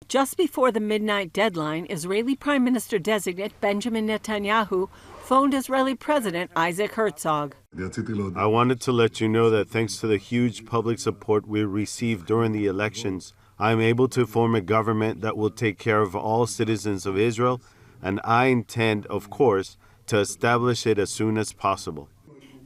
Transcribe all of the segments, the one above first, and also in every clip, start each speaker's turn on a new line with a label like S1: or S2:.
S1: Just before the midnight deadline, Israeli Prime Minister-designate Benjamin Netanyahu phoned Israeli President Isaac Herzog.
S2: I wanted to let you know that thanks to the huge public support we received during the elections, I am able to form a government that will take care of all citizens of Israel, and I intend, of course, to establish it as soon as possible.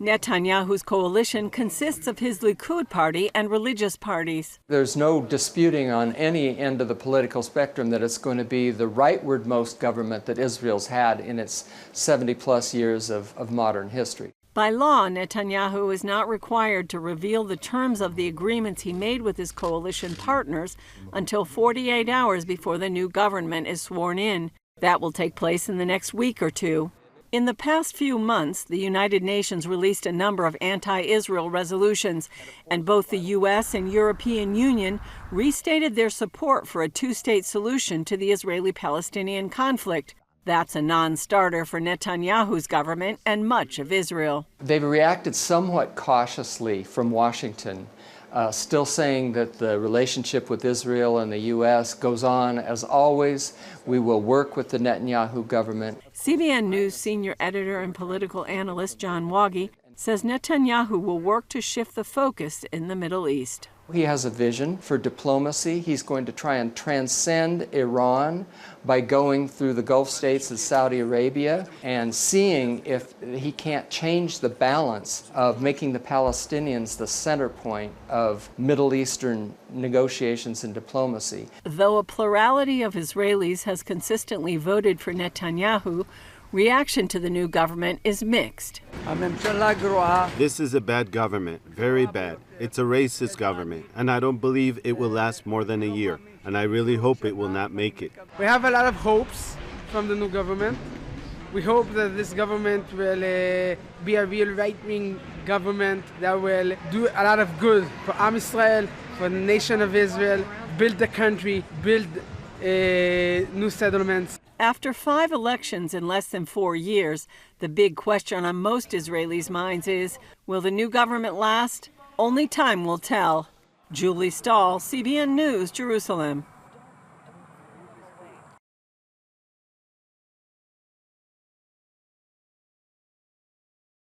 S1: Netanyahu's coalition consists of his Likud Party and religious parties.
S3: There's no disputing on any end of the political spectrum that it's going to be the rightward-most government that Israel's had in its 70-plus years of modern history.
S1: By law, Netanyahu is not required to reveal the terms of the agreements he made with his coalition partners until 48 hours before the new government is sworn in. That will take place in the next week or two. In the past few months, the United Nations released a number of anti-Israel resolutions, and both the U.S. and European Union restated their support for a two-state solution to the Israeli-Palestinian conflict. That's a non-starter for Netanyahu's government and much of Israel.
S3: They've reacted somewhat cautiously from Washington, still saying that the relationship with Israel and the U.S. goes on as always. We will work with the Netanyahu government.
S1: CBN News senior editor and political analyst John Wagi says Netanyahu will work to shift the focus in the Middle East.
S3: He has a vision for diplomacy. He's going to try and transcend Iran by going through the Gulf states of Saudi Arabia and seeing if he can't change the balance of making the Palestinians the center point of Middle Eastern negotiations and diplomacy.
S1: Though a plurality of Israelis has consistently voted for Netanyahu, reaction to the new government is mixed.
S2: This is a bad government, very bad. It's a racist government, and I don't believe it will last more than a year, and I really hope it will not make it.
S4: We have a lot of hopes from the new government. We hope that this government will be a real right-wing government that will do a lot of good for Am Israel, for the nation of Israel, build the country, build new settlements.
S1: After 5 elections in less than 4 years, the big question on most Israelis' minds is, will the new government last? Only time will tell. Julie Stahl, CBN News, Jerusalem.